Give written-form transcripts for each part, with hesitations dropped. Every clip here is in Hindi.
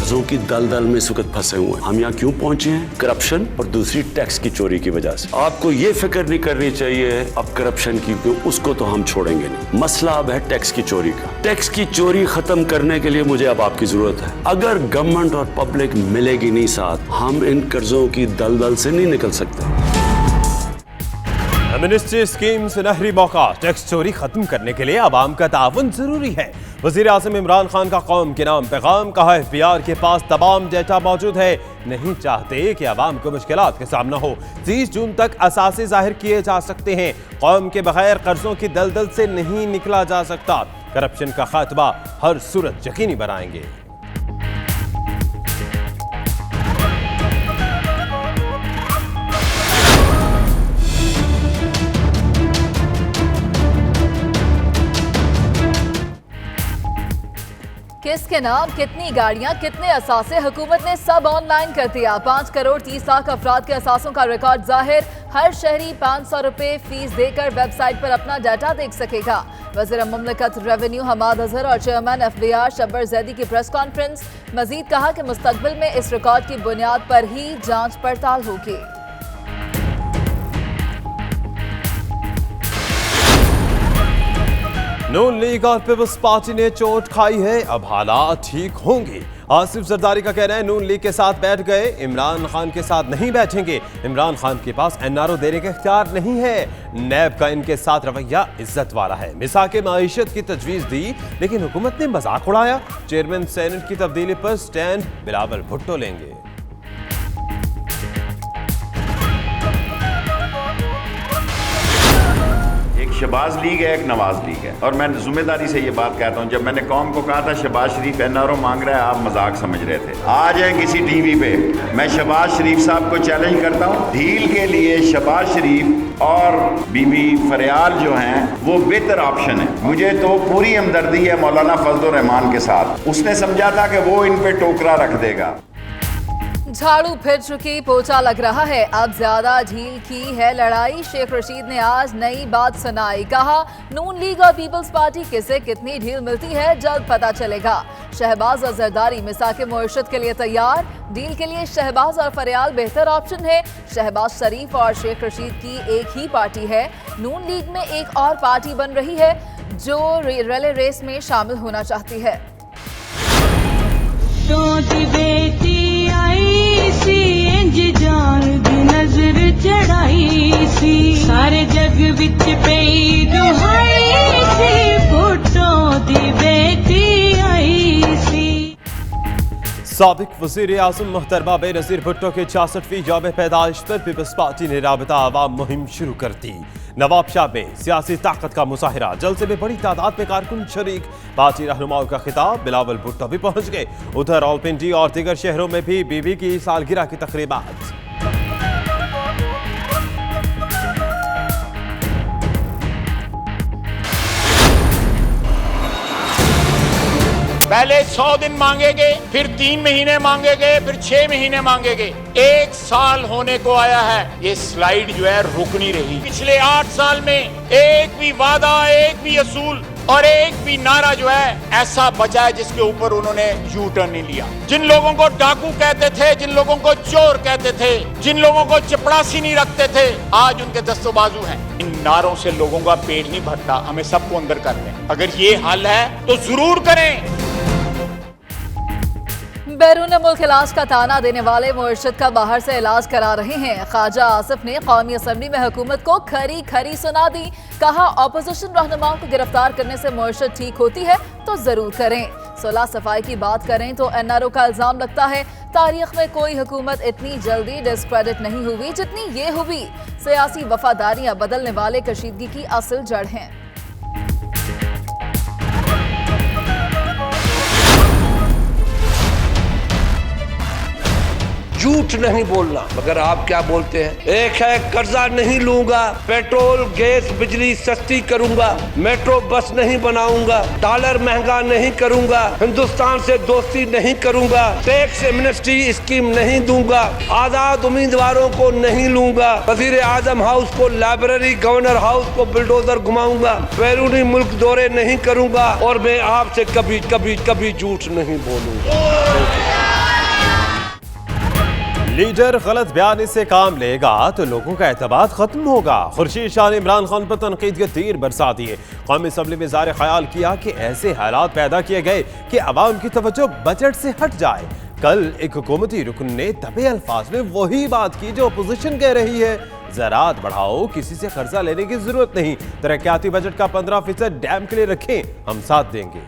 कर्जों की दलदल में इस वक्त फंसे हुए हैं। हम यहाँ क्यों पहुंचे हैं? करप्शन और दूसरी टैक्स की चोरी की वजह से। आपको ये फिक्र नहीं करनी चाहिए अब करप्शन की, उसको तो हम छोड़ेंगे नहीं। मसला अब है टैक्स की चोरी का। टैक्स की चोरी खत्म करने के लिए मुझे अब आपकी जरूरत है। अगर गवर्नमेंट और पब्लिक मिलेगी नहीं साथ, हम इन कर्जों की दलदल से नहीं निकल सकते। मिनिस्ट्री स्कीम सुनहरी मौका, टैक्स चोरी खत्म करने के लिए आवाम का ताउन जरूरी है। वजीर आज़म इमरान खान का कौम के नाम पैगाम, कहा FBI के पास तमाम डेटा मौजूद है, नहीं चाहते कि आवाम को मुश्किलात का सामना हो। 30 जून तक असासे जाहिर किए जा सकते हैं। कौम के बगैर कर्जों की दलदल से नहीं निकला जा सकता। करप्शन का खात्मा हर सूरत यकीनी बनाएंगे। किसके नाम कितनी गाड़ियां, कितने असासे, हुकूमत ने सब ऑनलाइन कर दिया। 5 करोड़ 30 लाख अफराद के असासों का रिकॉर्ड जाहिर। हर शहरी 500 रुपए फीस देकर वेबसाइट पर अपना डाटा देख सकेगा। वज़ीर मुमलिकत रेवेन्यू हमाद अजहर और चेयरमैन FBI शब्बर जैदी की प्रेस कॉन्फ्रेंस। मजीद कहा कि मुस्तकबिल में इस रिकॉर्ड की बुनियाद पर ही जांच पड़ताल होगी। नून लीग और पीपल्स पार्टी ने चोट खाई है, अब हालात ठीक होंगे। आसिफ जरदारी का कहना है नून लीग के साथ बैठ गए, इमरान खान के साथ नहीं बैठेंगे। इमरान खान के पास NRO देने का इख्तियार नहीं है। नैब का इनके साथ रवैया इज्जत वाला है। मिसाके माईशत की तजवीज़ दी लेकिन हुकूमत ने मजाक उड़ाया। चेयरमैन सेनेट की तब्दीली पर स्टैंड बिलावल भुट्टो लेंगे। शहबाज लीग है, एक नवाज लीग है। और मैं जिम्मेदारी से ये बात कहता हूँ, जब मैंने कौम को कहा था शहबाज शरीफ NRO मांग रहा है, आप मजाक समझ रहे थे। आज है किसी टीवी पे मैं शहबाज शरीफ साहब को चैलेंज करता हूँ, डील के लिए शहबाज शरीफ और बीबी फरियाल जो हैं वो बेहतर ऑप्शन है। मुझे तो पूरी हमदर्दी है मौलाना फजलुर रहमान के साथ। उसने समझा था कि वो इन पे टोकरा रख देगा। झाड़ू फिर चुकी, पोछा लग रहा है, अब ज्यादा ढील की है लड़ाई। शेख रशीद ने आज नई बात सुनाई, कहा नून लीग और पीपल्स पार्टी किसे कितनी ढील मिलती है जल्द पता चलेगा। शहबाज और जरदारी मिसाके मुर्शद के लिए तैयार। डील के लिए शहबाज और फरियाल बेहतर ऑप्शन है। शहबाज शरीफ और शेख रशीद की एक ही पार्टी है। नून लीग में एक और पार्टी बन रही है जो रिले रेस में शामिल होना चाहती है। नजर चढ़ाई सी सारे जग विच पई दुहाई सी, फोटो दी बेटी आई सी। साबिक वज़ीर आज़म मोहतरमा बेनज़ीर भुट्टो के 66वीं यौम पैदाइश पर पीपल्स पार्टी ने राबता आवाम मुहिम शुरू कर दी। नवाबशाह में सियासी ताकत का मुजाहिरा, जलसे में बड़ी तादाद में कारकुन शरीक। पार्टी रहनुमाओं का खिताब, बिलावल भुट्टो भी पहुंच गए। उधर रावलपिंडी और दीगर शहरों में भी बीबी की सालगिरह की तकरीबात। पहले 100 दिन मांगेंगे, फिर 3 महीने मांगेंगे, फिर 6 महीने मांगेंगे। 1 साल होने को आया है, ये स्लाइड जो है रुक नहीं रही। पिछले 8 साल में एक भी वादा, एक भी असूल और एक भी नारा जो है ऐसा बचा है जिसके ऊपर उन्होंने यू टर्न नहीं लिया। जिन लोगों को डाकू कहते थे, जिन लोगों को चोर कहते थे, जिन लोगों को चपड़ासी नहीं रखते थे, आज उनके दस्तों बाजू हैं। इन नारों से लोगों का पेट नहीं भरता, हमें सबको अंदर करना है। अगर ये हल है तो जरूर करें। बैरून मुल्क इलाज का ताना देने वाले मुर्शिद का बाहर से इलाज करा रहे हैं। ख्वाजा आसिफ ने कौमी असम्बली में हुकूमत को खरी खरी सुना दी। कहा ऑपोजिशन रहनुमाओं को गिरफ्तार करने से मुर्शिद ठीक होती है तो जरूर करें। सुलह सफाई की बात करें तो NRO का इल्जाम लगता है तारीख में कोई हुकूमत इतनी जल्दी डिस्क्रेडिट नहीं हुई जितनी ये हुई। सियासी वफादारियां बदलने वाले कशीदगी की असल जड़ हैं। झूठ नहीं बोलना, मगर आप क्या बोलते हैं? एक है कर्जा नहीं लूंगा, पेट्रोल गैस बिजली सस्ती करूंगा, मेट्रो बस नहीं बनाऊंगा, डॉलर महंगा नहीं करूंगा, हिंदुस्तान से दोस्ती नहीं करूंगा, टैक्स एमनेस्टी स्कीम नहीं दूंगा, आजाद उम्मीदवारों को नहीं लूंगा, वजीर आजम हाउस को लाइब्रेरी, गवर्नर हाउस को बुलडोजर घुमाऊंगा, बैरूनी मुल्क दौरे नहीं करूंगा और मैं आपसे कभी कभी कभी झूठ नहीं बोलूंगा। लीडर गलत बयानी से काम लेगा तो लोगों का एतबार खत्म होगा। खुर्शीद शाह ने इमरान खान पर तनकीद के तीर बरसा दिए। कौमी असम्बली में ज़ाहिर ख्याल किया कि ऐसे हालात पैदा किए गए कि अवाम की तवज्जो बजट से हट जाए। कल एक हुकूमती रुकन ने दबे अल्फाज में वही बात की जो अपोजिशन कह रही है, ज़राअत बढ़ाओ, किसी से कर्जा लेने की जरूरत नहीं, तरक्याती बजट का 15% डैम के लिए रखें, हम साथ देंगे।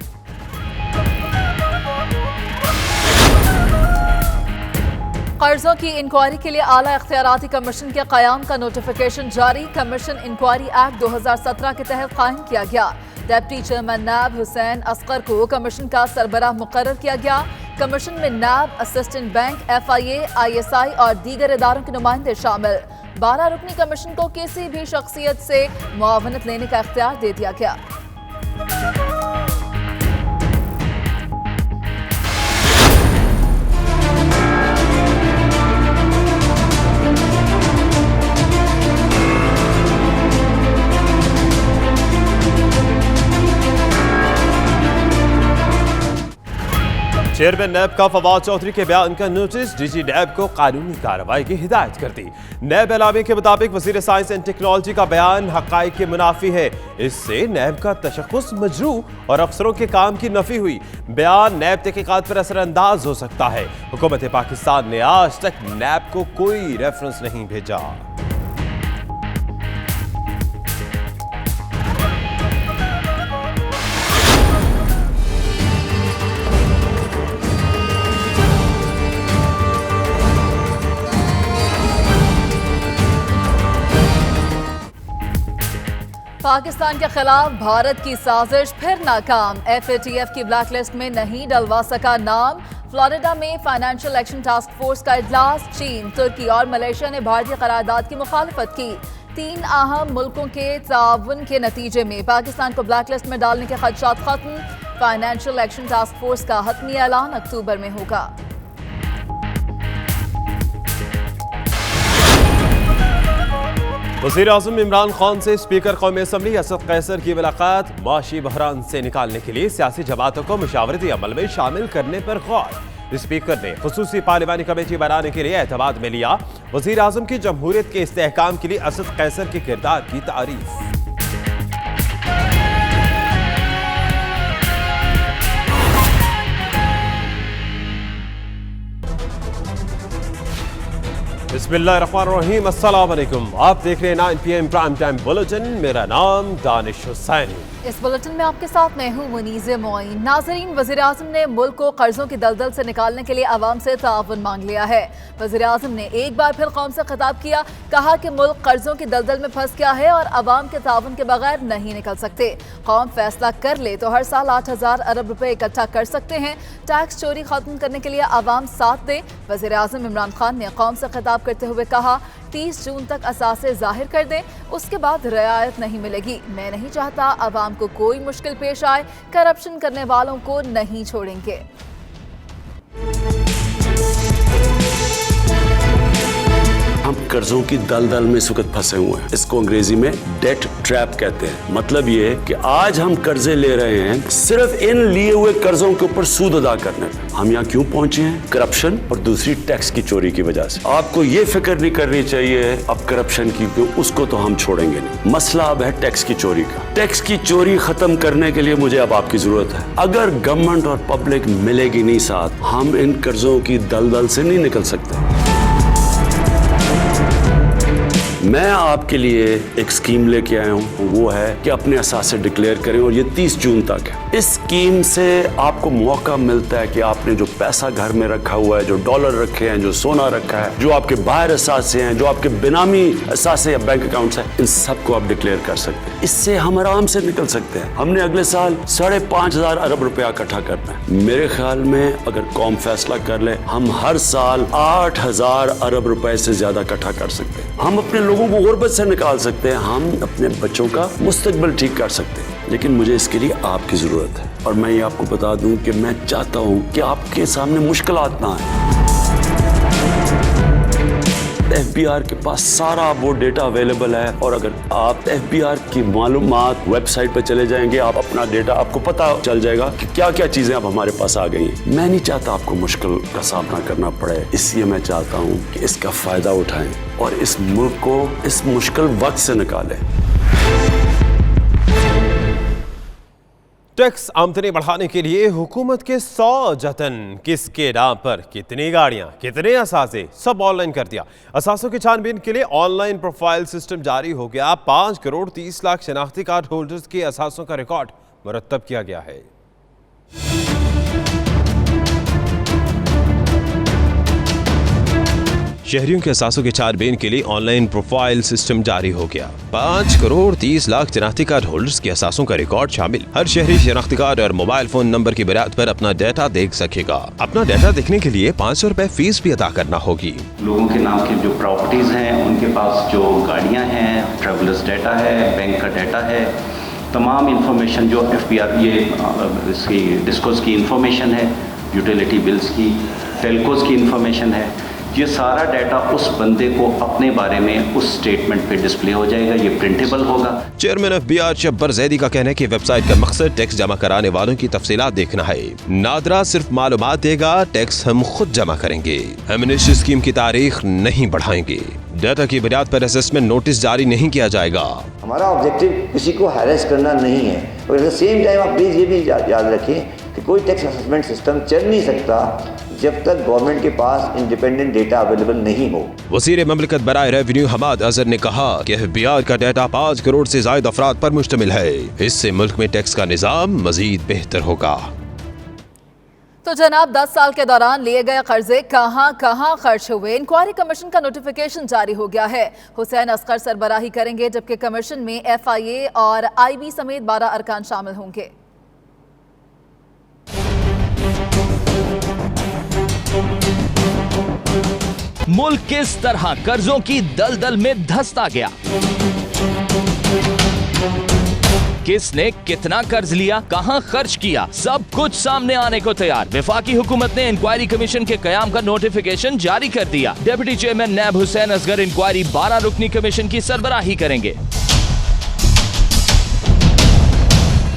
कर्जों की इंक्वायरी के लिए आला इख्तियाराती कमीशन के क़याम का नोटिफिकेशन जारी। कमीशन इंक्वायरी एक्ट 2017 के तहत कायम किया गया। डिप्टी चेयरमैन नैब हुसैन असगर को कमीशन का सरबराह मुकर्रर किया गया। कमीशन में नैब, असिस्टेंट बैंक, FIA, ISI और दीगर इदारों के नुमाइंदे शामिल। 12 रुकनी कमीशन को किसी भी शख्सियत से मुआवनत लेने का इख्तियार दे दिया गया। चेयरमैन नैब का फवाद चौधरी के बयान का नोटिस, DG नैब को कानूनी कार्रवाई की हिदायत कर दी। नैब एलामी के मुताबिक वज़ीर साइंस एंड टेक्नोलॉजी का बयान हक़ाइक़ के मुनाफी है। इससे नैब का तशख़्ख़ुस मजरू और अफसरों के काम की नफी हुई। बयान नैब तहक़ीक़ात पर असरअंदाज हो सकता है। हुकूमत पाकिस्तान ने आज तक नैब को कोई रेफरेंस नहीं भेजा। पाकिस्तान के खिलाफ भारत की साजिश फिर नाकाम। FATF की ब्लैकलिस्ट में नहीं डलवा सका नाम। फ्लोरिडा में फाइनेंशियल एक्शन टास्क फोर्स का इजलास। चीन, तुर्की और मलेशिया ने भारतीय करारदाद की मुखालफत की। 3 अहम मुल्कों के ताउन के नतीजे में पाकिस्तान को ब्लैकलिस्ट में डालने के खदशात खत्म। फाइनेंशियल एक्शन टास्क फोर्स का हतमी ऐलान अक्टूबर में होगा। वज़ीर आज़म इमरान खान से स्पीकर कौमी असम्बली असद कैसर की मुलाकात। माशी बहरान से निकालने के लिए सियासी जमातों को मुशावरती अमल में शामिल करने पर गौर। स्पीकर ने खुसूसी पार्लिमानी कमेटी बनाने के लिए एतमाद में लिया। वज़ीर आज़म की जमहूरियत के इस्तेहकाम के लिए असद कैसर के किरदार की तारीफ। बिस्मिल्लाहिर्रहमानिर्रहीम, अस्सलाम वालेकुम। आप देख रहे हैं 9 PM प्राइम टाइम बुलेटिन। मेरा नाम दानिश हुसैन। इस बुलेटिन में आपके साथ मैं हूँ मुनीज़े मोइन। नाज़रीन, वज़ीर आज़म ने मुल्क को कर्जों की दलदल से निकालने के लिए आवाम से ताउन मांग लिया है। वज़ीर आज़म ने एक बार फिर कौम से खिताब किया। कहा कि मुल्क कर्जों की दलदल में फंस गया है और आवाम के ताउन के बगैर नहीं निकल सकते। कौम फैसला कर ले तो हर साल 8,000 अरब रुपए इकट्ठा कर सकते हैं। टैक्स चोरी खत्म करने के लिए आवाम साथ दे। वज़ीर आज़म इमरान खान ने कौम से खिताब करते हुए कहा, 30 जून तक असासे जाहिर कर दें, उसके बाद रियायत नहीं मिलेगी। मैं नहीं चाहता आवाम को कोई मुश्किल पेश आए। करप्शन करने वालों को नहीं छोड़ेंगे। हम कर्जों की दलदल में इस वक्त फंसे हुए हैं। इसको अंग्रेजी में डेट ट्रैप कहते हैं। मतलब ये है कि आज हम कर्जे ले रहे हैं सिर्फ इन लिए हुए कर्जों के ऊपर सूद अदा करने पे। हम यहाँ क्यों पहुंचे हैं? करप्शन और दूसरी टैक्स की चोरी की वजह से। आपको ये फिक्र नहीं करनी चाहिए अब करप्शन की, क्योंकि उसको तो हम छोड़ेंगे नहीं। मसला अब है टैक्स की चोरी का। टैक्स की चोरी खत्म करने के लिए मुझे अब आपकी जरूरत है। अगर गवर्नमेंट और पब्लिक मिलेगी नहीं साथ, हम इन कर्जों की दलदल से नहीं निकल सकते। मैं आपके लिए एक स्कीम लेके आया हूँ, वो है कि अपने असासे डिक्लेयर करें और ये 30 जून तक है। इस स्कीम से आपको मौका मिलता है कि आपने जो पैसा घर में रखा हुआ है, जो डॉलर रखे हैं, जो सोना रखा है, जो आपके बाहर असासे हैं, जो आपके बेनामी असासे या बैंक अकाउंट्स हैं, इन सबको आप डिक्लेयर कर सकते हैं। इससे हम आराम से निकल सकते हैं। हमने अगले साल 5,500 अरब रुपया इकट्ठा करना है। मेरे ख्याल में अगर कौम फैसला कर ले, हम हर साल 8,000 अरब रुपए से ज्यादा इकट्ठा कर सकते हैं। हम अपने लोगों को गुर्बत से निकाल सकते हैं। हम अपने बच्चों का मुस्तकबिल ठीक कर सकते हैं। लेकिन मुझे इसके लिए आपकी जरूरत है। और मैं ये आपको बता दूं कि मैं चाहता हूं कि आपके सामने मुश्किलात ना आए। एफबीआर के पास सारा वो डेटा अवेलेबल है, और अगर आप एफबीआर की मालूमात वेबसाइट पर चले जाएंगे, आप अपना डेटा आपको पता चल जाएगा कि क्या क्या चीजें अब हमारे पास आ गई हैं। मैं नहीं चाहता आपको मुश्किल का सामना करना पड़े, इसलिए मैं चाहता हूँ कि इसका फायदा उठाएं और इस मुल्क को इस मुश्किल वक्त से निकालें। टैक्स आमदनी बढ़ाने के लिए हुकूमत के 100 जतन, किसके नाम पर कितनी गाड़ियां, कितने असासे, सब ऑनलाइन कर दिया। असासों की छानबीन के लिए ऑनलाइन प्रोफाइल सिस्टम जारी हो गया। 5 करोड़ 30 लाख शनाख्ती कार्ड होल्डर्स के असासों का रिकॉर्ड मुरतब किया गया है। शहरियों के असासों के छानबीन के लिए ऑनलाइन प्रोफाइल सिस्टम जारी हो गया। 5 करोड़ 30 लाख शनाख्ती कार्ड होल्डर्स के असासों का रिकॉर्ड शामिल। हर शहरी शनाख्ती कार्ड और मोबाइल फोन नंबर की बुनियाद पर अपना डाटा देख सकेगा। अपना डाटा देखने के लिए 500 रुपए फीस भी अदा करना होगी। लोगों के नाम की जो प्रॉपर्टीज हैं, उनके पास जो गाड़ियां हैं, ट्रेवलर्स डाटा है, बैंक का डाटा है, तमाम इंफॉर्मेशन जो एफबीआर ये इसकी डिस्कोस की इंफॉर्मेशन है, यूटिलिटी बिल्स की, टेलकोस की इंफॉर्मेशन है, ये सारा डाटा उस बंदे को अपने बारे में उस स्टेटमेंट पे डिस्प्ले हो जाएगा। ये प्रिंटेबल होगा। चेयरमैन एफबीआर शब्बर जैदी का कहना है कि वेबसाइट का मकसद टैक्स जमा कराने वालों की तफसीलात देखना है। नादरा सिर्फ मालूमात देगा, टैक्स हम खुद जमा करेंगे। एमनेस्टी स्कीम की तारीख नहीं बढ़ाएंगे। डाटा की बुनियाद पर असेसमेंट नोटिस जारी नहीं किया जाएगा। हमारा ऑब्जेक्टिव किसी को हैरेस करना नहीं है, और एट द सेम टाइम आप प्लीज ये भी याद रखें कि कोई टैक्स असेसमेंट सिस्टम चल नहीं सकता जब तक गवर्नमेंट के पास इंडिपेंडेंट डेटा अवेलेबल नहीं हो। वज़ीर ममलकत बराए रेवेन्यू हमाद अजहर ने कहा कि एफबीआर का डाटा 5 करोड़ से ज्यादा अफराद पर मुश्तमिल है। इससे मुल्क में टैक्स का निजाम मजीद बेहतर होगा। तो जनाब, 10 साल के दौरान लिए गए कर्जे कहां कहां खर्च हुए, इंक्वायरी कमीशन का नोटिफिकेशन जारी हो गया है। हुसैन असगर सरबराही करेंगे, जबकि कमीशन में FIA और IB समेत 12 अरकान शामिल होंगे। मुल्क किस तरह कर्जों की दलदल में धंसता गया, किसने कितना कर्ज लिया, कहां खर्च किया, सब कुछ सामने आने को तैयार। वफाकी हुकूमत ने इंक्वायरी कमीशन के कयाम का नोटिफिकेशन जारी कर दिया। डिप्टी चेयरमैन नैब हुसैन असगर इंक्वायरी 12 रुकनी कमीशन की सरबराही करेंगे।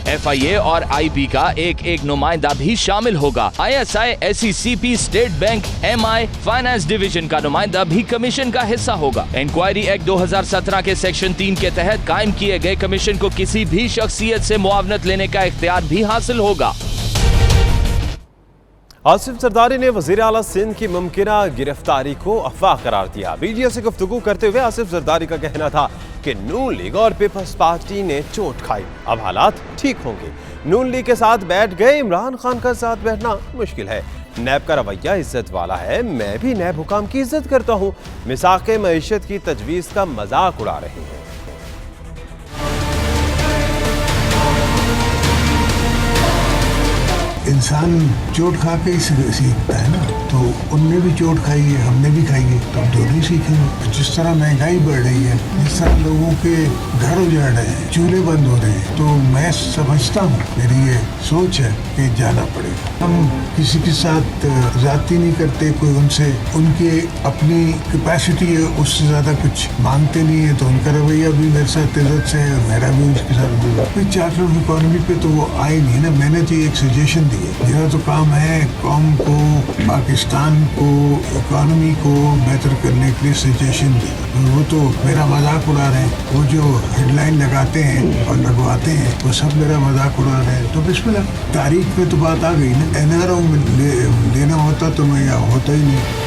FIA और IB का एक नुमाइंदा भी शामिल होगा। ISI, SECP, state bank, MI, finance division का नुमाइंदा भी कमीशन का हिस्सा होगा। इंक्वायरी एक्ट 2017 के सेक्शन 3 के तहत कायम किए गए कमीशन को किसी भी शख्सियत से मुआवनत लेने का इख्तियार भी हासिल होगा। आसिफ जरदारी ने वज़ीर आला सिंध की मुमकिना गिरफ्तारी को अफवाह करार दिया। मीडिया से गुफ्तगू करते हुए आसिफ जरदारी का कहना था कि नून लीग और पीपल्स पार्टी ने चोट खाई, अब हालात ठीक होंगे। नून लीग के साथ बैठ गए, इमरान खान का साथ बैठना मुश्किल है। नैब का रवैया इज्जत वाला है, मैं भी नैब हुकाम की इज्जत करता हूँ। मिसाक़े मईशत की तजवीज़ का मजाक उड़ा रहे हैं। इंसान चोट खा के ही सीखता है ना, तो उनने भी चोट खाई है, हमने भी खाई है, तो हम दोनों ही सीखेंगे। जिस तरह महंगाई बढ़ रही है, जिस तरह लोगों के घर उजड़ रहे हैं, चूल्हे बंद हो रहे हैं, तो मैं समझता हूँ, मेरी ये सोच है कि जाना पड़ेगा। हम किसी के साथ ज्यादती नहीं करते, कोई उनसे उनकी अपनी कैपेसिटी है उससे ज्यादा कुछ मांगते नहीं है, तो उनका रवैया भी मेरे साथ इज्जत से है, मेरा भी उसके साथ कोई चार्टर ऑफ इकोनॉमी पे तो वो आए नहीं ना। मैंने तो एक सजेशन दी है, मेरा तो काम है कौम को, पाकिस्तान को, इकोनॉमी को बेहतर करने के लिए सजेशन देना। वो तो मेरा मजाक उड़ा रहे हैं, वो जो हेडलाइन लगाते हैं और लगवाते हैं वो सब मेरा मजाक उड़ा रहे हैं। तो बिस्मिल्लाह, तारीख पे तो बात आ गई ना। NRO में लेना होता तो मैं यहाँ होता ही नहीं।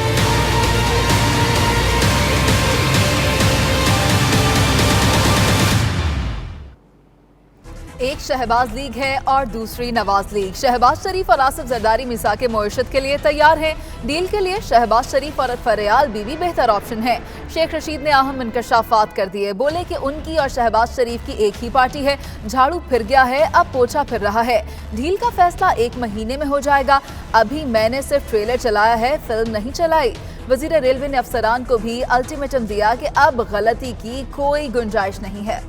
एक शहबाज लीग है और दूसरी नवाज लीग। शहबाज शरीफ और आसिफ जरदारी मिसाके मईशत के लिए तैयार हैं। डील के लिए शहबाज शरीफ और फरियाल बीवी बेहतर ऑप्शन है। शेख रशीद ने अहम इंकशाफात कर दिए, बोले कि उनकी और शहबाज शरीफ की एक ही पार्टी है, झाड़ू फिर गया है, अब पोछा फिर रहा है। डील का फैसला 1 महीने में हो जाएगा। अभी मैंने सिर्फ ट्रेलर चलाया है, फिल्म नहीं चलाई। वजीर रेलवे ने अफसरान को भी अल्टीमेटम दिया कि अब गलती की कोई गुंजाइश नहीं है।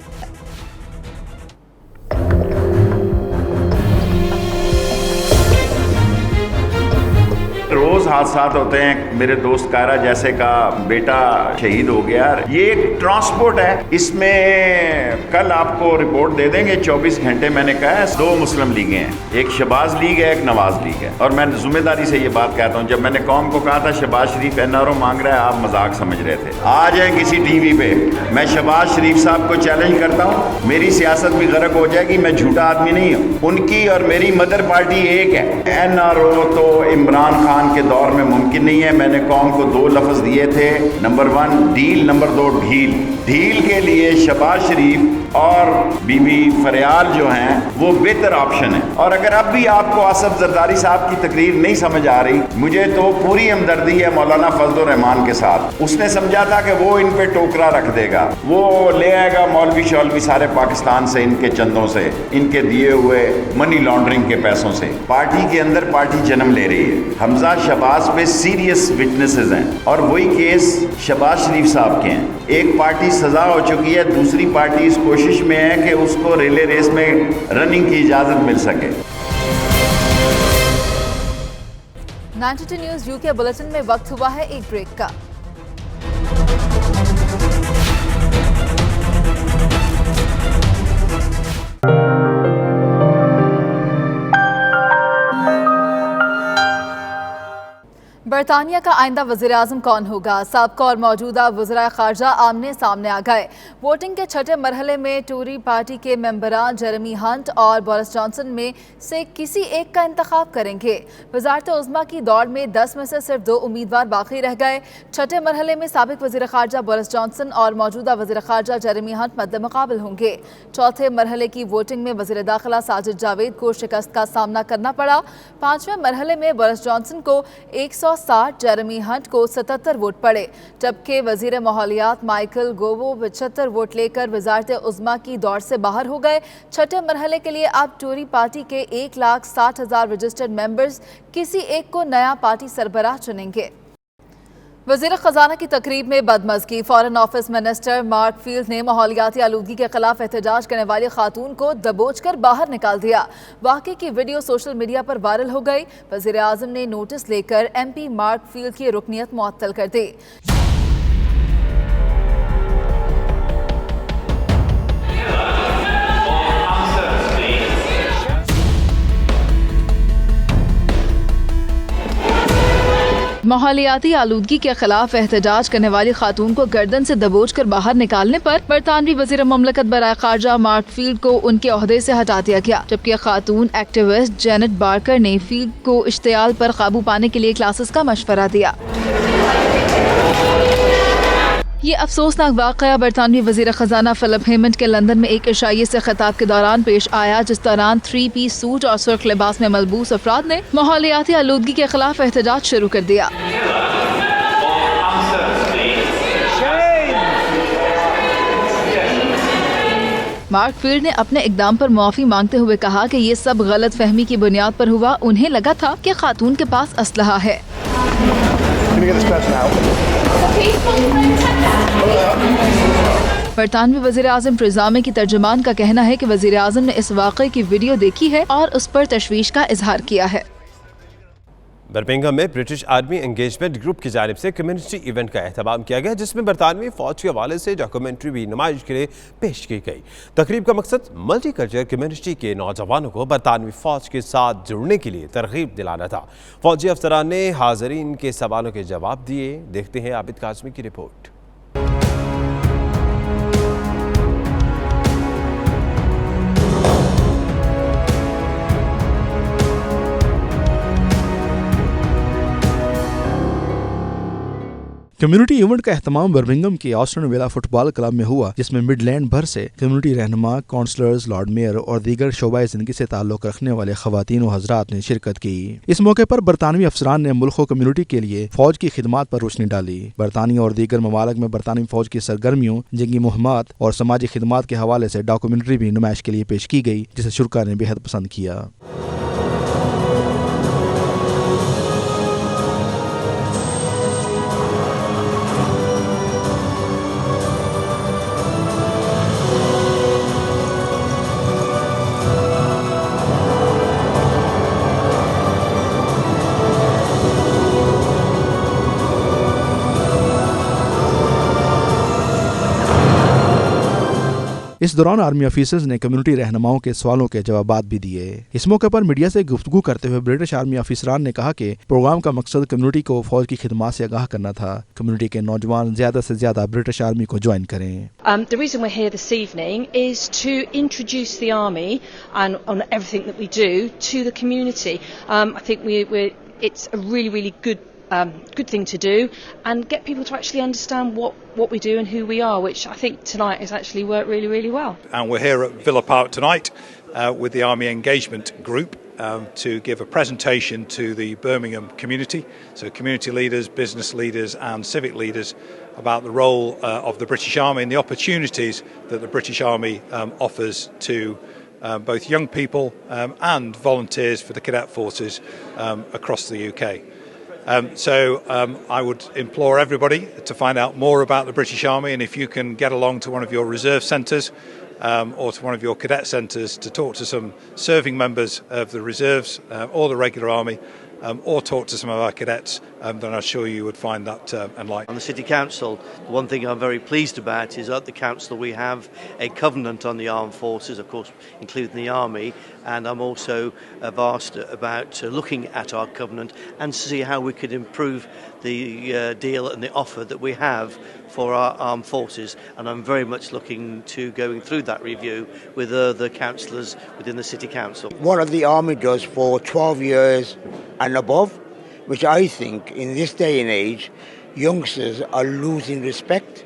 रोज हादसा होते हैं। मेरे दोस्त कायरा जैसे का बेटा शहीद हो गया। ये एक ट्रांसपोर्ट है, इसमें कल आपको रिपोर्ट दे देंगे 24 घंटे। मैंने कहा है 2 मुस्लिम लीगें हैं, एक शहबाज लीग है, एक नवाज लीग है। और मैं जिम्मेदारी से ये बात कहता हूँ, जब मैंने कौम को कहा था शहबाज शरीफ एनआरओ मांग रहा है, आप मजाक समझ रहे थे। आ जाए किसी टीवी पे, मैं शहबाज शरीफ साहब को चैलेंज करता हूँ, मेरी सियासत भी गरक हो जाएगी, मैं झूठा आदमी नहीं हूँ। उनकी और मेरी मदर पार्टी एक है। एनआरओ तो इमरान खान के दौर में मुमकिन नहीं है। मैंने कौम को 2 लफ्ज दिए थे, नंबर 1 डील, नंबर 2 ढील। ढील के लिए शहबाज शरीफ और बीबी फरियाल जो हैं वो बेहतर ऑप्शन है। और अगर अब भी आपको आसफ जरदारी साहब की तकरीर नहीं समझ आ रही, मुझे तो पूरी हमदर्दी है मौलाना फजल रहमान के साथ। उसने समझा था कि वो इन पे टोकरा रख देगा, वो ले आएगा मौलवी शौलवी सारे पाकिस्तान से, इनके चंदों से, इनके दिए हुए मनी लॉन्ड्रिंग के पैसों से। पार्टी के अंदर पार्टी जन्म ले रही है। हमजा शहबाज पे सीरियस विटनेसेस हैं और वही केस शहबाज शरीफ साहब के हैं। एक पार्टी सजा हो चुकी है, दूसरी पार्टी इस कोशिश में है कि उसको रिले रेस में रनिंग की इजाजत मिल सके। 92 न्यूज़ यूके बुलेटिन में वक्त हुआ है एक ब्रेक का। बरतानिया का आइंदा वज़ीर-ए-आज़म कौन होगा? साबका और मौजूदा वज़राए ख़ारजा आमने सामने आ गए। वोटिंग के छठे मरहले में टोरी पार्टी के मेंबरान जेरेमी हंट और बोरिस जॉनसन में से किसी एक का इंतखाब करेंगे। वज़ारत उज़्मा की दौड़ में 10 में से सिर्फ 2 उम्मीदवार बाकी रह गए। छठे मरहले में साबिक वज़ीर ख़ारजा बोरिस जॉनसन और मौजूदा वज़ीर ख़ारजा जेरेमी हंट मद्दे मुक़ाबिल होंगे। चौथे मरहले की वोटिंग में वज़ीर दाखिला साजिद जावेद को शिकस्त का सामना करना पड़ा। 5वें मरहले में बोरिस जॉनसन को 160, जेरेमी हंट को 77 वोट पड़े, जबकि वजीर माहौलियात माइकल गोवो 75 वोट लेकर वज़ारत उज़्मा की दौड़ से बाहर हो गए। छठे मरहले के लिए अब टोरी पार्टी के 1,60,000 रजिस्टर्ड मेंबर्स किसी एक को नया पार्टी सरबराह चुनेंगे। वज़ीर ख़जाना की तकरीब में बदमज़गी। Foreign office minister Mark Field ने माहौलियाती आलूदगी के खिलाफ एहतजाज करने वाली खातून को दबोच कर बाहर निकाल दिया। वाक़े की वीडियो सोशल मीडिया पर वायरल हो गई। वज़ीर आज़म ने नोटिस लेकर MP मार्क फील्ड की रुकनियत मुअत्तल कर दी। माहौलियाती आलूदगी के खिलाफ एहतजाज करने वाली खातून को गर्दन से दबोच कर बाहर निकालने पर बरतानवी वज़ीर ममलकत बराए ख़ारजा मार्क फील्ड को उनके ओहदे से हटा दिया गया, जबकि खातून एक्टिविस्ट जेनेट बार्कर ने फील्ड को इश्तियाल पर काबू पाने के लिए क्लासेस का मशवरा दिया। ये अफसोसनाक वाक़या बरतानवी वज़ीर ख़जाना फिलिप हेमंड के लंदन में एक इशाइये से खिताब के दौरान पेश आया, जिस दौरान 3-piece सूट और सुर्ख लिबास में मलबूस अफराद ने माहौलियाती आलूदगी के खिलाफ एहतजाज शुरू कर दिया। मार्क फील्ड ने अपने इक़दाम पर मुआफ़ी मांगते हुए कहा कि ये सब गलत फहमी की बुनियाद पर हुआ। उन्हें लगा था कि खातून के पास असलहा है। बरतानवी वज़ीर आज़म ट्रेज़ामे की तर्जुमान का कहना है कि वज़ीर आज़म ने इस वाक़े की वीडियो देखी है और उस पर तशवीश का इजहार किया है। बर्मिंघम में ब्रिटिश आर्मी एंगेजमेंट ग्रुप की जानिब से कम्युनिटी इवेंट का एहतमाम किया गया, जिसमें बरतानवी फौज के हवाले से डॉक्यूमेंट्री भी नुमाइश के लिए पेश की गई। तकरीब का मकसद मल्टी कल्चर कम्युनिटी के नौजवानों को बरतानवी फौज के साथ जुड़ने के लिए तरगीब दिलाना था। फौजी अफसरान ने हाज़रीन के सवालों के जवाब दिए। देखते हैं आबिद काज़मी की रिपोर्ट। कम्युनिटी इवेंट का एहतमाम बर्मिंघम के ऑस्टन विला फुटबॉल क्लब में हुआ, जिसमें मिडलैंड भर से कम्युनिटी रहनुमा, काउंसलर्स, लॉर्ड मेयर और दीगर शोबाए ज़िंदगी से ताल्लुक़ रखने वाले ख़वातीन व हज़रात ने शिरकत की। इस मौके पर बरतानवी अफसरान ने मुल्क व कम्युनिटी के लिए फौज की खिदमात पर रोशनी डाली। बरतानिया और दीगर ममालिक में बरतानवी फौज की सरगर्मियों, जंगी मुहिमात और समाजी खिदमात के हवाले से डॉक्यूमेंट्री भी नुमाइश के लिए पेश की गई, जिसे शुरा ने बेहद पसंद किया। इस दौरान आर्मी ऑफिसर्स ने कम्युनिटी रहनुमाओं के सवालों के जवाब भी दिए। इस मौके पर मीडिया से गुफ्तगू करते हुए ब्रिटिश आर्मी ऑफिसरान ने कहा कि प्रोग्राम का मकसद कम्युनिटी को फौज की खिदमत से आगाह करना था। कम्युनिटी के नौजवान ज्यादा से ज्यादा ब्रिटिश आर्मी को ज्वाइन करें। The reason we're here this evening is to introduce the army and on everything that we do to the community. I think it's a really good thing to do and get people to actually understand what we do and who we are, which I think tonight has actually worked really well. And we're here at Villa Park tonight with the Army Engagement Group to give a presentation to the Birmingham community, so community leaders, business leaders and civic leaders, about the role of the British Army and the opportunities that the British Army offers to both young people and volunteers for the cadet forces across the UK. I would implore everybody to find out more about the British Army, and if you can get along to one of your reserve centres or to one of your cadet centres to talk to some serving members of the reserves or the regular army, or talk to some of our cadets, then I'm sure you would find that enlightening. On the City Council, the one thing I'm very pleased about is at the Council we have a covenant on the armed forces, of course including the Army, and I'm also asked about looking at our covenant and see how we could improve the deal and the offer that we have for our armed forces, and I'm very much looking to going through that review with the councillors within the City Council. What the Army does for 12 years and above, which I think in this day and age youngsters are losing respect,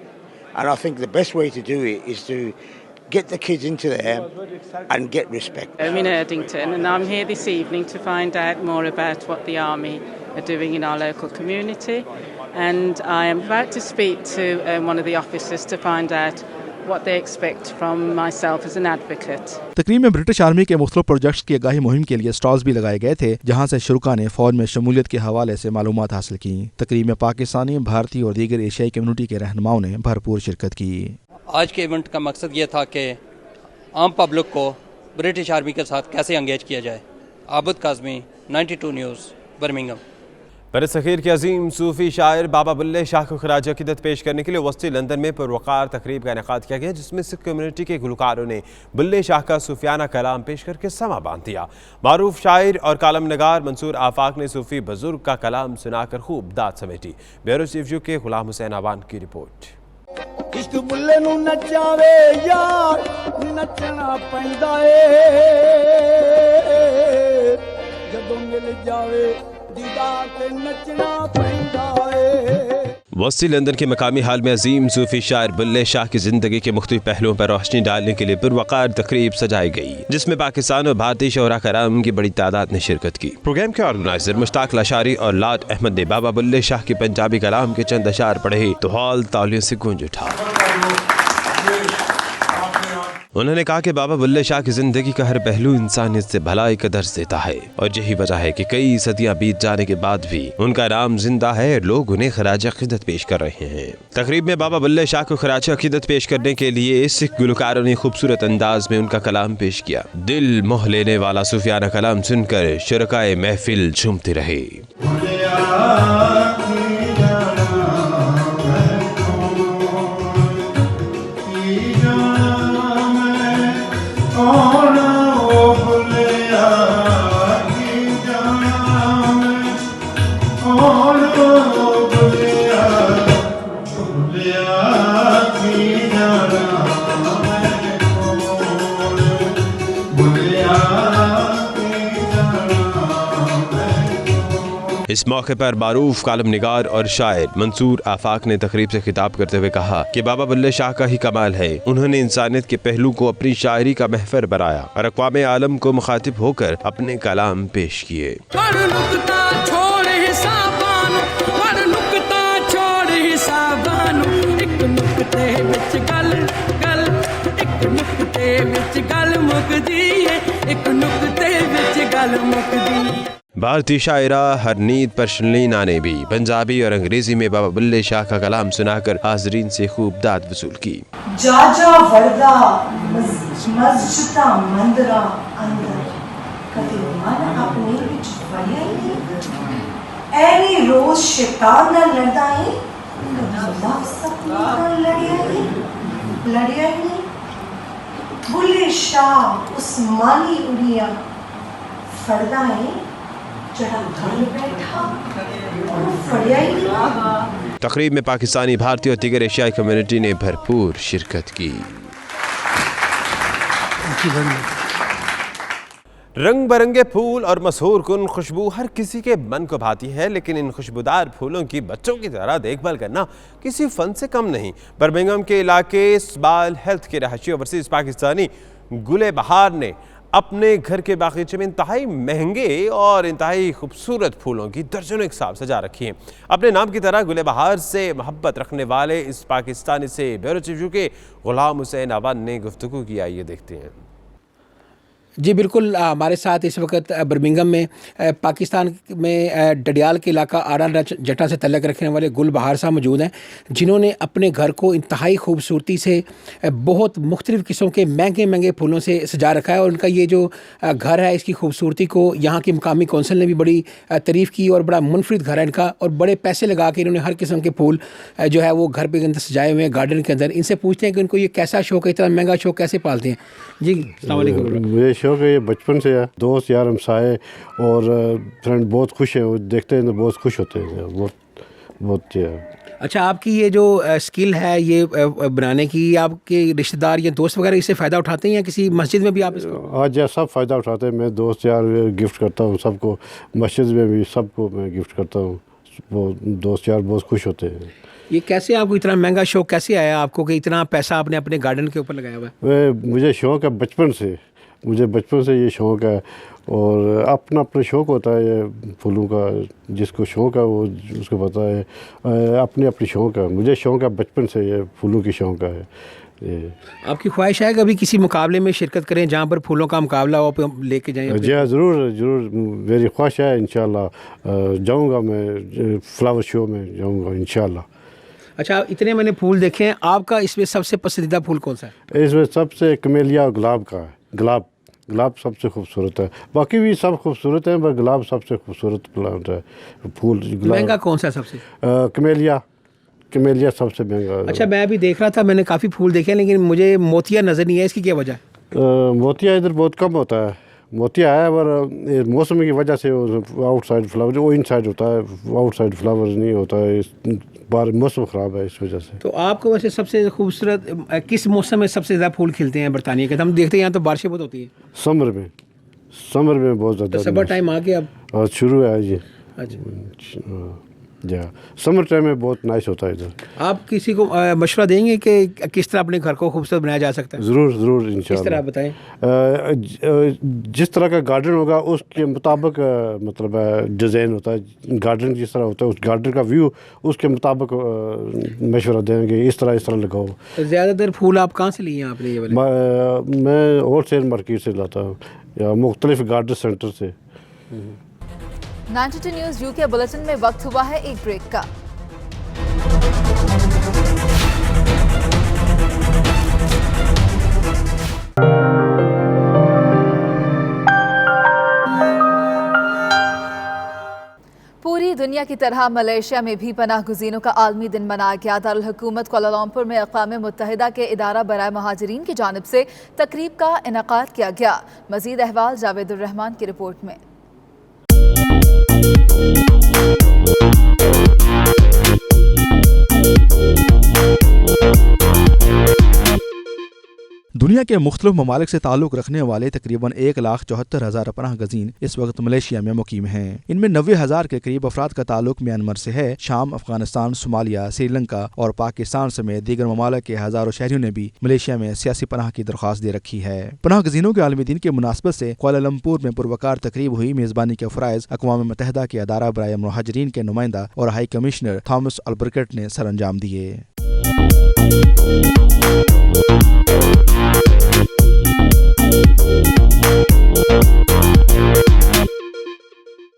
and I think the best way to do it is to get the kids into there and get respect. I'm in Erdington and I'm here this evening to find out more about what the Army are doing in our local community, and I am about to speak to one of the officers to find out what they expect from myself as an advocate. तकरीब में ब्रिटिश आर्मी के मुख्तलिफ प्रोजेक्ट्स की आगाही मुहिम के लिए स्टॉल्स भी लगाए गए थे, जहां से शुरुका ने फौज में शमूलियत के हवाले से मालूमात हासिल की। तकरीब में पाकिस्तानी, भारतीय और दीगर एशियाई कम्युनिटी के रहनुमाओं ने भरपूर शिरकत की। आज के इवेंट का मकसद ये था कि आम पब्लिक को ब्रिटिश आर्मी के साथ कैसे एंगेज किया जाए। Abid Kazmi, 92 news, Birmingham. बरसग़ीर के अजीम सूफ़ी शायर बाबा बुल्ले शाह को ख़राज अक़ीदत पेश करने के लिए वस्ती लंदन में पुरवक़ार तकरीब का इनेक़ाद किया गया, जिसमें सिख कम्युनिटी के गुलकारों ने बुल्ले शाह का सूफियाना कलाम पेश करके समा बांध दिया। मारूफ शायर और कालम नगार मंसूर आफाक ने सूफ़ी बुजुर्ग का कलाम सुनाकर खूब दाद समेटी। ब्यूरो चीफ व्यू के गुलाम हुसैन आवान की रिपोर्ट। इश्क बुल्ले नू नचावे यार नचना पैंदा ए जदों मिल जावे दीदार ते नचना पैंदा ए। वस्ती लंदन के मकामी हाल में अजीम सूफी शायर बुल्ले शाह की जिंदगी के मुख्तलिफ पहलुओं पर रोशनी डालने के लिए पुरवक़ार तकरीब सजाई गई, जिसमें पाकिस्तान और भारतीय शोहरा कराम की बड़ी तादाद ने शिरकत की। प्रोग्राम के ऑर्गेनाइजर मुश्ताक लाशारी और लाट अहमद ने बाबा बुल्ले शाह के पंजाबी कलाम के चंद अशार पढ़े तो हॉल तालियों से गूंज उठा। उन्होंने कहा कि बाबा बुल्ले शाह की जिंदगी का हर पहलू इंसानियत से भलाई का दर्ज देता है, और यही वजह है कि कई सदियां बीत जाने के बाद भी उनका नाम जिंदा है और लोग उन्हें खराज अक़ीदत पेश कर रहे हैं। तकरीब में बाबा बुल्ले शाह को खराज अक़ीदत पेश करने के लिए सिख गुलकारों ने खूबसूरत अंदाज में उनका कलाम पेश किया। दिल मोह लेने वाला सूफियाना कलाम सुनकर शुरकाए महफिल झूमते रहे। इस मौके पर मारूफ कालम निगार और शायर मंसूर आफाक ने तकरीब से खिताब करते हुए कहा कि बाबा बुल्ले शाह का ही कमाल है, उन्होंने इंसानियत के पहलू को अपनी शायरी का महफर बनाया और अक़वाम आलम को मुखातिब होकर अपने कलाम पेश किए। भारतीय शायरा हरनीत परशलीना ने भी पंजाबी और अंग्रेजी में बाबा बुल्ले शाह का कलाम सुनाकर हाजरीन से खूब दाद वसूल की। जा जा वरदा मस्जिदा मंदरा अंदर कदे मन अपने विच वड़िया ही ऐनी रोज शैतान नाल लड़दा है अल्लाह सपने नाल लड़िया ही बुल्ले शाह उस्मानी उड़िया फड़दाएं जड़ा घर बैठा और फड़िया ही नहीं। तकरीब में पाकिस्तानी, भारतीय और दीगर एशियाई कम्युनिटी ने भरपूर शिरकत की। रंग बिरंगे फूल और मशहूर कुन खुशबू हर किसी के मन को भाती है, लेकिन इन खुशबूदार फूलों की बच्चों की तरह देखभाल करना किसी फन से कम नहीं। बर्मिंघम के इलाके स्बाल हेल्थ के रहायशी ओवरसीज पाकिस्तानी गुले बहार ने अपने घर के बागीचे में इंतहाई महंगे और इंतहाई खूबसूरत फूलों की दर्जनों एक साथ सजा रखी हैं। अपने नाम की तरह गुले बहार से मोहब्बत रखने वाले इस पाकिस्तानी से ब्यूरो चीफ के गुलाम हुसैन अवान ने गुफ्तगू की। आइए देखते हैं। जी बिल्कुल, हमारे साथ इस वक्त बर्मिंघम में पाकिस्तान में डडियाल के इलाका आड़ा जटा से तल्लक रखने वाले गुल बहार साहब मौजूद हैं, जिन्होंने अपने घर को इंतहाई खूबसूरती से बहुत मुख्तलिफ़ किस्म के महंगे महंगे फूलों से सजा रखा है। और उनका ये जो घर है, इसकी खूबसूरती को यहाँ की मकामी कौंसिल ने भी बड़ी तारीफ़ की और बड़ा मुनफरिद घर है इनका, और बड़े पैसे लगा के इन्होंने हर किस्म के फूल जो है वो घर के अंदर सजाए हुए हैं, गार्डन के अंदर। इनसे पूछते हैं कि उनको ये कैसा शौक़ है, इतना महंगा शौक़ कैसे पालते हैं? जी अस्सलाम वालेकुम। शौक है ये बचपन से है। दोस्त यार हमसाए और फ्रेंड बहुत खुश हैं, वो देखते हैं तो बहुत खुश होते हैं, बहुत अच्छा, आपकी ये जो स्किल है ये बनाने की, आपके रिश्तेदार या दोस्त वगैरह इससे फ़ायदा उठाते हैं या किसी मस्जिद में भी आप इसको? आज सब फ़ायदा उठाते हैं। मैं दोस्त यार गिफ्ट करता हूँ सबको, मस्जिद में भी सबको मैं गिफ्ट करता हूँ। वो दोस्त यार बहुत खुश होते हैं। ये कैसे आपको इतना महंगा शौक़ कैसे आया आपको कि इतना पैसा आपने अपने गार्डन के ऊपर लगाया हुआ है? मुझे शौक़ है बचपन से, मुझे बचपन से ये शौक़ है, और अपना अपना शौक़ होता है ये फूलों का। जिसको शौक़ है वो उसको पता है, अपनी अपनी शौक़ है। मुझे शौक़ है बचपन से, ये फूलों की शौक़ है। आपकी ख्वाहिश है कभी किसी मुकाबले में शिरकत करें जहाँ पर फूलों का मुकाबला हो, आप लेके जाएं? जी हाँ, ज़रूर मेरी ख्वाहिश है। इंशाल्लाह जाऊँगा, मैं फ्लावर शो में जाऊँगा इंशाल्लाह। अच्छा, इतने मैंने फूल देखे हैं, आपका इसमें सबसे पसंदीदा फूल कौन सा है? इसमें सबसे कमेलिया गुलाब का है। गुलाब सबसे खूबसूरत है, बाकी भी सब खूबसूरत हैं, पर गुलाब सबसे खूबसूरत प्लांट है, फूल। महंगा कौन सा सबसे? कमेलिया सबसे महंगा। अच्छा, मैं भी देख रहा था, मैंने काफ़ी फूल देखे लेकिन मुझे मोतिया नज़र नहीं है, इसकी क्या वजह? मोतिया इधर बहुत कम होता है। मोतिया है पर मौसम की वजह से आउटसाइड फ्लावर, वो इनसाइड होता है, आउटसाइड फ्लावर नहीं होता है। बार मौसम ख़राब है इस वजह से। तो आपको वैसे सबसे खूबसूरत किस मौसम में सबसे ज़्यादा फूल खिलते हैं बरतानिया के? हम देखते हैं यहाँ तो बारिशें बहुत होती है। समर में बहुत ज़्यादा। तो समर टाइम आ गया अब शुरू है जी। अच्छा, जी समर टाइम में बहुत नाइस होता है इधर। आप किसी को मशवरा देंगे कि किस तरह अपने घर को खूबसूरत बनाया जा सकता है? ज़रूर इंशाल्लाह। किस तरह बताएं? जिस तरह का गार्डन होगा उसके मुताबिक मतलब डिज़ाइन होता है। गार्डन जिस तरह होता है, उस गार्डन का व्यू उसके मुताबिक मशवरा देंगे, इस तरह लगाओ। तो ज़्यादातर फूल आप कहाँ से लिए हैं आपने ये वाले? मैं होलसेल मार्केट से लाता हूँ या मुख्तलिफ गार्डन सेंटर से। 92 न्यूज़ यूके बुलेटिन में वक्त हुआ है एक ब्रेक का। पूरी दुनिया की तरह मलेशिया में भी पनाह गुज़ीनों का आलमी दिन मनाया गया। दारुल हुकूमत कुआलालंपुर में अक़वाम मुत्तहिदा के इदारा बराए महाजिरीन की जानिब से तकरीब का इनेकाद किया गया। मज़ीद अहवाल जावेदुर रहमान की रिपोर्ट में। दुनिया के मुख्तलिफ ममालिक से ताल्लुक़ रखने वाले तकरीबन 1,74,000 पनाह गज़ीन इस वक्त मलेशिया में मुकीम हैं। इनमें 90,000 के करीब अफराद का ताल्लुक म्यांमार से है। शाम, अफगानिस्तान, सोमालिया, श्रीलंका और पाकिस्तान समेत दीगर ममालिक के हज़ारों शहरियों ने भी मलेशिया में सियासी पनाह की दरख्वास्त दे रखी है। पनाह गज़ीनों के आलमी दिन के मुनासबत से कुआलालंपुर में पुरवकार तकरीब हुई। मेज़बानी के फ़राइज़ अक़वाम मुत्तहिदा के अदारा बराए मुहाजिरीन के नुमाइंदा और हाई कमिश्नर थॉमस अल्बर्केट ने सर अंजाम दिए।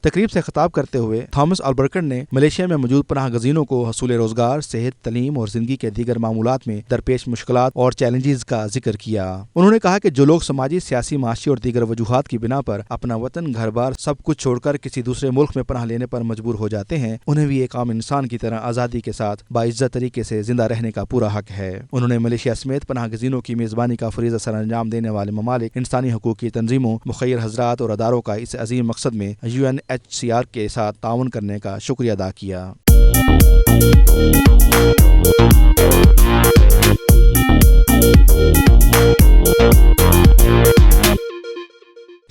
तकरीब से खिताब करते हुए थॉमस अल्बर्कन ने मलेशिया में मौजूद पनाह गजीनों को हसूल रोजगार, सेहत, तलीम और जिंदगी के दीगर मामूलात में दरपेश मुश्किलात और चैलेंजेस का जिक्र किया। उन्होंने कहा कि जो लोग समाजी, सियासी, माशी और दीगर वजूहात की बिना पर अपना वतन, घर बार सब कुछ छोड़कर किसी दूसरे मुल्क में पनाह लेने पर मजबूर हो जाते हैं, उन्हें भी एक आम इंसान की तरह आज़ादी के साथ बाइज्जत तरीके से जिंदा रहने का पूरा हक है। उन्होंने मलेशिया समेत पनाह गजीनों की मेज़बानी का फरीज़ा सर अंजाम देने वाले ममालिक, इंसानी हकूक़ की तंजीमों, मुखैर हजरात और अदारों का इस अजीम मकसद में UNHCR के साथ ताउन करने का शुक्रिया अदा किया।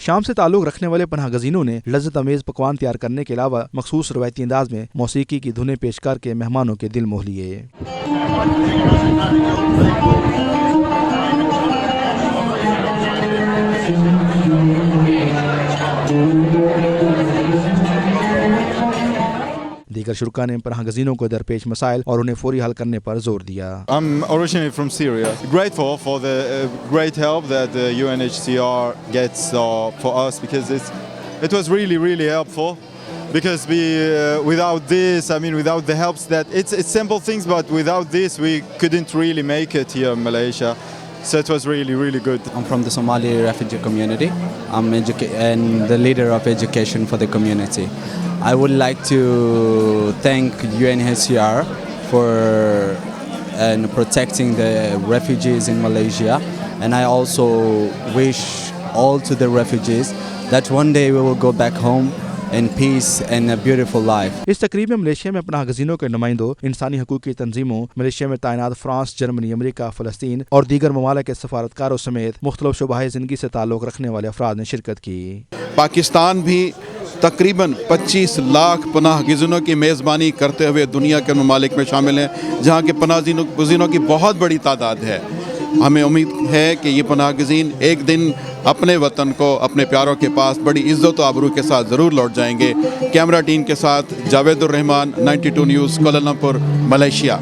शाम से ताल्लुक़ रखने वाले पनाह गजीनों ने लज़्ज़त अमेज़ पकवान तैयार करने के अलावा मखसूस रवायती अंदाज में मौसीकी की धुनें पेश करके मेहमानों के दिल मोह लिए। दीगर शुरका ने पनाह गजीनों को दरपेश मसाइल और उन्हें फौरी हल करने पर जोर दिया। I'm originally from Syria. Grateful for the great help that the UNHCR gets for us because it was really helpful. Because without this, I mean, without the helps that it's simple things, but without this we couldn't really make it here in Malaysia. So it was really good. I'm from the Somali refugee community. I'm and the leader of education for the community. I would like to thank UNHCR for protecting the refugees in Malaysia, and I also wish all to the refugees that one day we will go back home in peace and a beautiful life. इस तकरीब में मलेशिया में पनाह गजीनों के नुमाइंदों, इंसानी हकूक़ की तंजीमों, मलेशिया में तैनात फ्रांस, जर्मनी, अमेरिका, फ़लस्तीन और दीगर ममालिक के सफारतकारों समेत मुख्तलिफ शुबाहे ज़िंदगी से ताल्लुक़ रखने वाले अफराद ने शिरकत की। पाकिस्तान भी तकरीबन 25 लाख पनाह गजीनों की मेज़बानी करते हुए दुनिया के ममालिक में शामिल हैं, जहाँ के पनाह गजीनों की बहुत बड़ी तादाद है। हमें उम्मीद है कि ये पनाह गजीन एक दिन अपने वतन को, अपने प्यारों के पास बड़ी इज़्ज़त और आबरू के साथ ज़रूर लौट जाएंगे। कैमरा टीम के साथ Javedur Rahman, 92 news, Kuala Lumpur, Malaysia.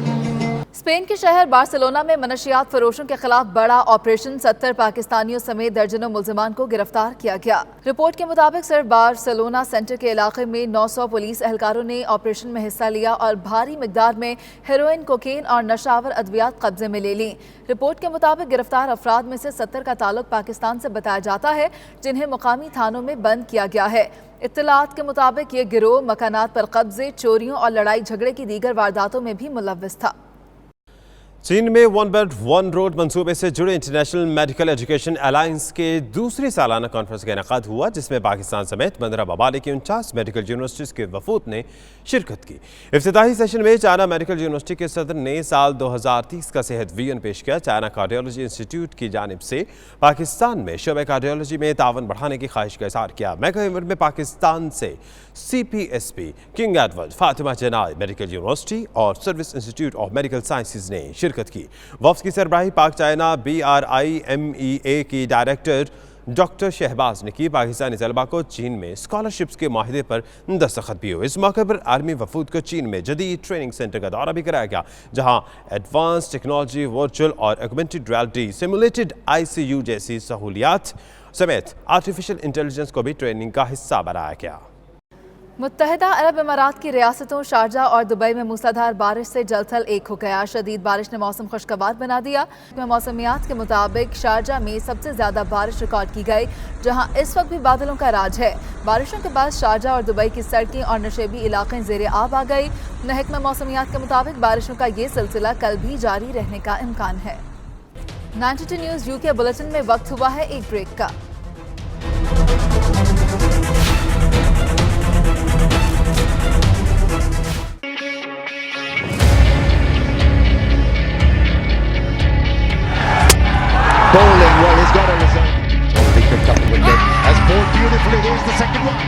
Spain के शहर बार्सिलोना में मनशियात फरोशों के खिलाफ बड़ा ऑपरेशन, 70 पाकिस्तानियों समेत दर्जनों मुल्जिमान को गिरफ्तार किया गया। रिपोर्ट के मुताबिक सिर्फ बार्सिलोना सेंटर के इलाके में 900 पुलिस एहलकारों ने ऑपरेशन में हिस्सा लिया और भारी मिकदार में हेरोइन, कोकेन और नशावर अद्वियात कब्जे में ले ली। रिपोर्ट के मुताबिक गिरफ्तार अफराद में से 70 का ताल्लुक पाकिस्तान से बताया जाता है, जिन्हें मुकामी थानों में बंद किया गया है। इत्तलात के मुताबिक ये गिरोह मकानात पर कब्जे, चोरियों और लड़ाई झगड़े की दीगर वारदातों में भी मुलव्विस था। चीन में वन बेल्ट वन रोड मंसूबे से जुड़े इंटरनेशनल मेडिकल एजुकेशन अलायंस के दूसरी सालाना कॉन्फ्रेंस का इनेकाद हुआ, जिसमें पाकिस्तान समेत 15 ममालिक की 49 मेडिकल यूनिवर्सिटीज के वफूद ने शिरकत की। इफ्तिताही सेशन में चाइना मेडिकल यूनिवर्सिटी के सदर ने साल 2030 का सेहत विजन पेश किया। चाइना कार्डियोलॉजी इंस्टीट्यूट की जानिब से पाकिस्तान में शोबे कार्डियोलॉजी में तावन बढ़ाने की ख्वाहिश का इज़हार किया। मेगा इवेंट में पाकिस्तान से CPSP, किंग एडवर्ड, फातिमा जनाई मेडिकल यूनिवर्सिटी और service institute of medical sciences ने शिरकत की। वफ्द की सरबराही पाक चाइना BRIMEA की डायरेक्टर डॉक्टर शहबाज ने की। पाकिस्तानी तलबा को चीन में स्कॉलरशिप्स के माहिदे पर दस्तखत भी हुए। इस मौके पर आर्मी वफूद को चीन में जदीद ट्रेनिंग सेंटर का दौरा भी कराया गया, जहां एडवांस टेक्नोलॉजी, वर्चुअल और ऑगमेंटेड रियलिटी, सिमुलेटेड ICU जैसी सहूलियात समेत आर्टिफिशियल इंटेलिजेंस को भी ट्रेनिंग का हिस्सा बनाया गया। मुत्तहिदा अरब इमारात की रियासतों शारजा और दुबई में मूसलाधार बारिश से जलथल एक हो गया। शदीद बारिश ने मौसम खुशगवार बना दिया। मौसमियात के मुताबिक शारजा में सबसे ज़्यादा बारिश रिकॉर्ड की गई, जहां इस वक्त भी बादलों का राज है। बारिशों के बाद शारजा और दुबई की सड़कें और नशेबी इलाके ज़ेरे आब आ गई। महकमा मौसमियात के मुताबिक बारिशों का ये सिलसिला कल भी जारी रहने का इम्कान है। 92 न्यूज़ UK बुलेटिन में वक्त हुआ है एक ब्रेक का। Bowling, well, he's got a result. Already picked up the wicket. Has bowled beautifully. Here's the second one.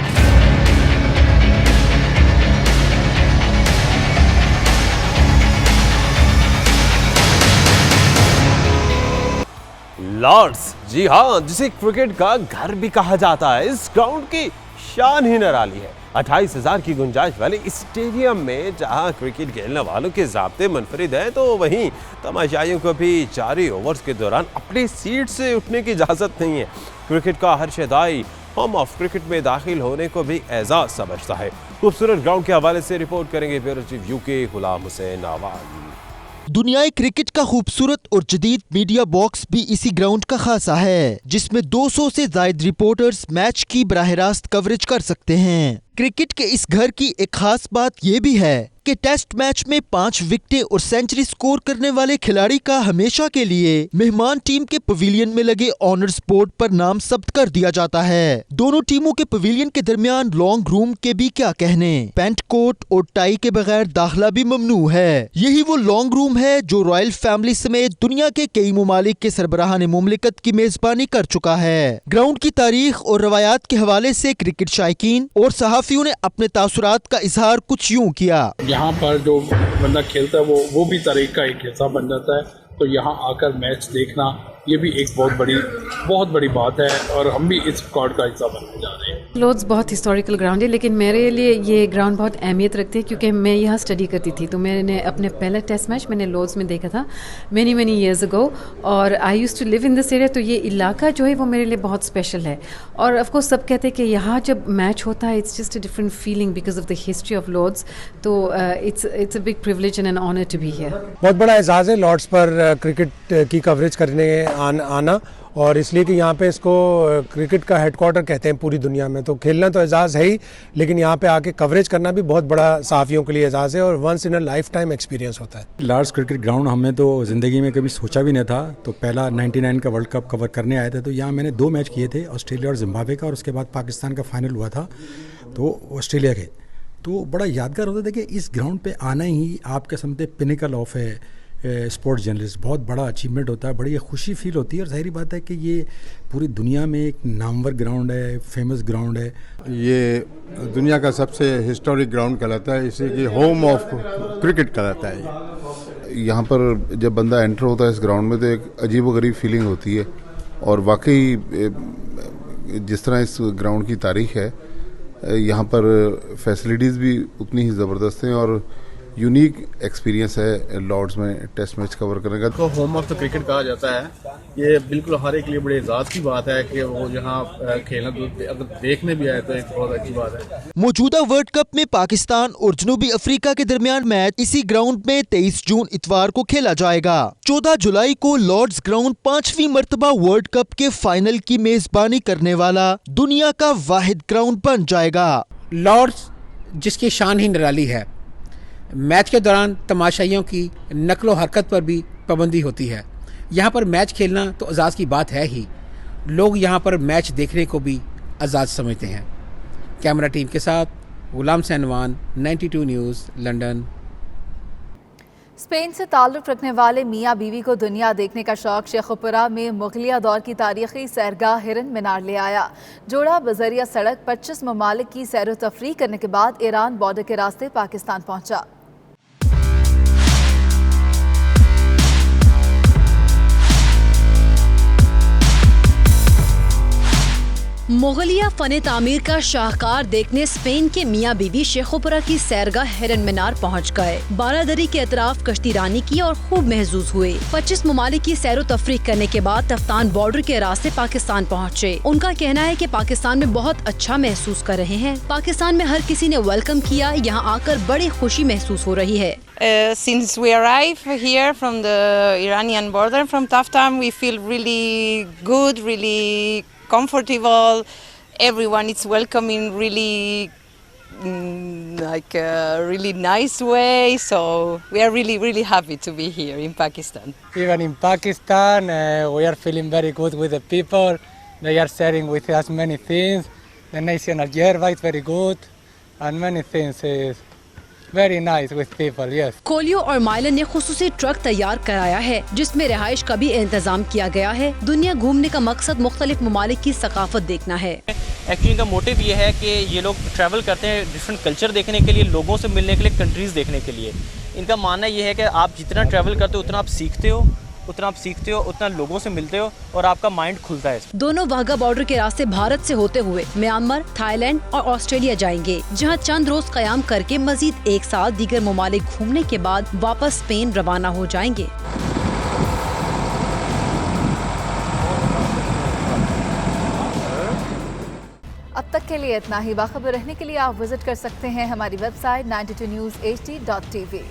Lord's, जी हाँ, जिसे क्रिकेट का घर भी कहा जाता है, इस ग्राउंड की शान ही निराली है। 28,000 की गुंजाइश वाले इस स्टेडियम में जहां क्रिकेट खेलने वालों के ज़ाब्ते मुनफरिद हैं, तो वहीं तमाशाइयों को भी 4 ओवर्स के दौरान अपनी सीट से उठने की इजाज़त नहीं है। क्रिकेट का हर शदाई होम ऑफ क्रिकेट में दाखिल होने को भी एजाज समझता है। खूबसूरत ग्राउंड के हवाले से रिपोर्ट करेंगे bureau chief UK Ghulam Hussain आवाज। दुनियाई क्रिकेट का खूबसूरत और जदीद मीडिया बॉक्स भी इसी ग्राउंड का खासा है, जिसमें 200 से ज्यादा रिपोर्टर्स मैच की बराह रास्त कवरेज कर सकते हैं। क्रिकेट के इस घर की एक खास बात यह भी है कि टेस्ट मैच में 5 विकेटें और सेंचुरी स्कोर करने वाले खिलाड़ी का हमेशा के लिए मेहमान टीम के पवेलियन में लगे ऑनर्स बोर्ड पर नाम जब्त कर दिया जाता है। दोनों टीमों के पवेलियन के दरमियान लॉन्ग रूम के भी क्या कहने, पैंट कोट और टाई के बगैर दाखिला भी ममनू है। यही वो लॉन्ग रूम है जो रॉयल फैमिली समेत दुनिया के कई ममालिक के सरबराहान मुमलिकत की मेजबानी कर चुका है। ग्राउंड की तारीख और रवायात के हवाले से क्रिकेट शायकीन और सहाफियों ने अपने तासुरात का इजहार कुछ यूं किया। यहाँ पर जो बंदा खेलता है वो भी तारीख का एक हिस्सा बन जाता है, तो यहाँ आकर मैच देखना ये भी एक बहुत बड़ी बात है और हम भी इस रिकॉर्ड का हिस्सा बनने जा रहे हैं। लॉर्ड्स बहुत हिस्टोरिकल ग्राउंड है, लेकिन मेरे लिए ये ग्राउंड बहुत अहमियत रखते हैं क्योंकि मैं यहाँ स्टडी करती थी। तो मैंने अपने पहला टेस्ट मैच मैंने लॉर्ड्स में देखा था मैनी ईयर्स अगो, और I used to live in this area. तो ये इलाका जो है वो मेरे लिए बहुत स्पेशल है। और ऑफ कोर्स सब कहते हैं कि यहाँ जब मैच होता है it's just a different feeling because of the history of Lord's. तो it's a big privilege and an honour to be here. बहुत बड़ा एजाज़ है लॉर्ड्स पर क्रिकेट की कवरेज करने आना, और इसलिए कि यहाँ पे इसको क्रिकेट का हेडक्वार्टर कहते हैं पूरी दुनिया में। तो खेलना तो एजाज़ है ही, लेकिन यहाँ पे आके कवरेज करना भी बहुत बड़ा सहाफ़ियों के लिए एजाज़ है और once in a lifetime experience होता है। लॉर्ड्स क्रिकेट ग्राउंड हमने तो ज़िंदगी में कभी सोचा भी नहीं था। तो पहला 99 का वर्ल्ड कप कवर करने आए थे, तो यहाँ मैंने 2 मैच किए थे, ऑस्ट्रेलिया और जिम्बाब्वे का, और उसके बाद पाकिस्तान का फाइनल हुआ था तो ऑस्ट्रेलिया के। तो बड़ा यादगार होता था कि इस ग्राउंड पर आना ही आपके समझते पिनिकल ऑफ है स्पोर्ट्स जर्नलिस्ट, बहुत बड़ा अचीवमेंट होता है, बड़ी खुशी फील होती है। और जाहिर बात है कि ये पूरी दुनिया में एक नामवर ग्राउंड है, फेमस ग्राउंड है। ये दुनिया का सबसे हिस्टोरिक ग्राउंड कहलाता है, इसे कि होम ऑफ क्रिकेट कहलाता है। यहाँ पर जब बंदा एंटर होता है इस ग्राउंड में तो एक अजीबोगरीब फीलिंग होती है, और वाकई जिस तरह इस ग्राउंड की तारीख है, यहाँ पर फैसिलिटीज़ भी उतनी ही ज़बरदस्त हैं और यूनिक एक्सपीरियंस है लॉर्ड्स में टेस्ट मैच कवर करने का। तो होम ऑफ द क्रिकेट कहा जाता है, ये बिल्कुल हर एक लिए बड़े एजाज की बात है कि वो यहाँ खेलना, अगर देखने भी आए तो एक बहुत अच्छी बात है। मौजूदा वर्ल्ड कप में पाकिस्तान और जनूबी अफ्रीका के दरमियान मैच इसी ग्राउंड में 23 जून इतवार को खेला जाएगा। 14 जुलाई को लॉर्ड्स ग्राउंड 5वीं मर्तबा वर्ल्ड कप के फाइनल की मेजबानी करने वाला दुनिया का वाहिद ग्राउंड बन जाएगा। लॉर्ड्स जिसकी शान ही निराली है, मैच के दौरान तमाशाइयों की नकलो हरकत पर भी पाबंदी होती है। यहाँ पर मैच खेलना तो एजाज़ की बात है ही, लोग यहाँ पर मैच देखने को भी एजाज़ समझते हैं। कैमरा टीम के साथ गुलाम सैनवान, 92 न्यूज़, लंदन। स्पेन से ताल्लुक़ रखने वाले मियाँ बीवी को दुनिया देखने का शौक शेखुपुरा में मुगलिया दौर की तारीखी सैरगाह हिरन मीनार ले आया। जोड़ा बजरिया सड़क 25 ममालिक की सैर व तफरीह करने के बाद ईरान बॉर्डर के रास्ते पाकिस्तान पहुंचा। मुगलिया फन तामीर का शाहकार देखने स्पेन के मियाँ बीवी शेखुपुरा की सैरगाह हिरन मीनार पहुँच गए। बारादरी के अतराफ कश्ती रानी की और खूब महसूस हुए। 25 ममालिक की सैर तफरीक करने के बाद तफ्तान बॉर्डर के रास्ते पाकिस्तान पहुँचे। उनका कहना है कि पाकिस्तान में बहुत अच्छा महसूस कर रहे हैं। पाकिस्तान में हर किसी ने वेलकम किया, यहाँ आकर बड़ी खुशी महसूस हो रही है। Since we arrived here from the Iranian border from Taftan, we feel really good, really comfortable. Everyone is welcoming really like a really nice way. So we are really happy to be here in Pakistan. Even in Pakistan, we are feeling very good with the people. They are sharing with us many things. The national yerba is very good, and many things is very nice with people, yes. कोलियो और माइलन ने खुसूसी ट्रक तैयार कराया है जिसमें रिहाइश का भी इंतजाम किया गया है। दुनिया घूमने का मकसद मुख्तलिफ ममालिक की सकाफत देखना है। एक्चुअली इनका मोटिव ये है कि ये लोग ट्रैवल करते हैं डिफरेंट कल्चर देखने के लिए, लोगों से मिलने के लिए, कंट्रीज़ देखने के लिए। इनका मानना ये है कि आप जितना ट्रैवल करते हो उतना आप सीखते हो, उतना लोगों से मिलते हो और आपका माइंड खुलता है। दोनों वाघा बॉर्डर के रास्ते भारत से होते हुए म्यांमार, थाईलैंड और ऑस्ट्रेलिया जाएंगे, जहां चंद रोज कयाम करके मजीद 1 साल दीगर ममालिक घूमने के बाद वापस स्पेन रवाना हो जाएंगे। वक्त के लिए इतना ही। बाखबर रहने के लिए आप विजिट कर सकते हैं हमारी वेबसाइट 92newshd.tv।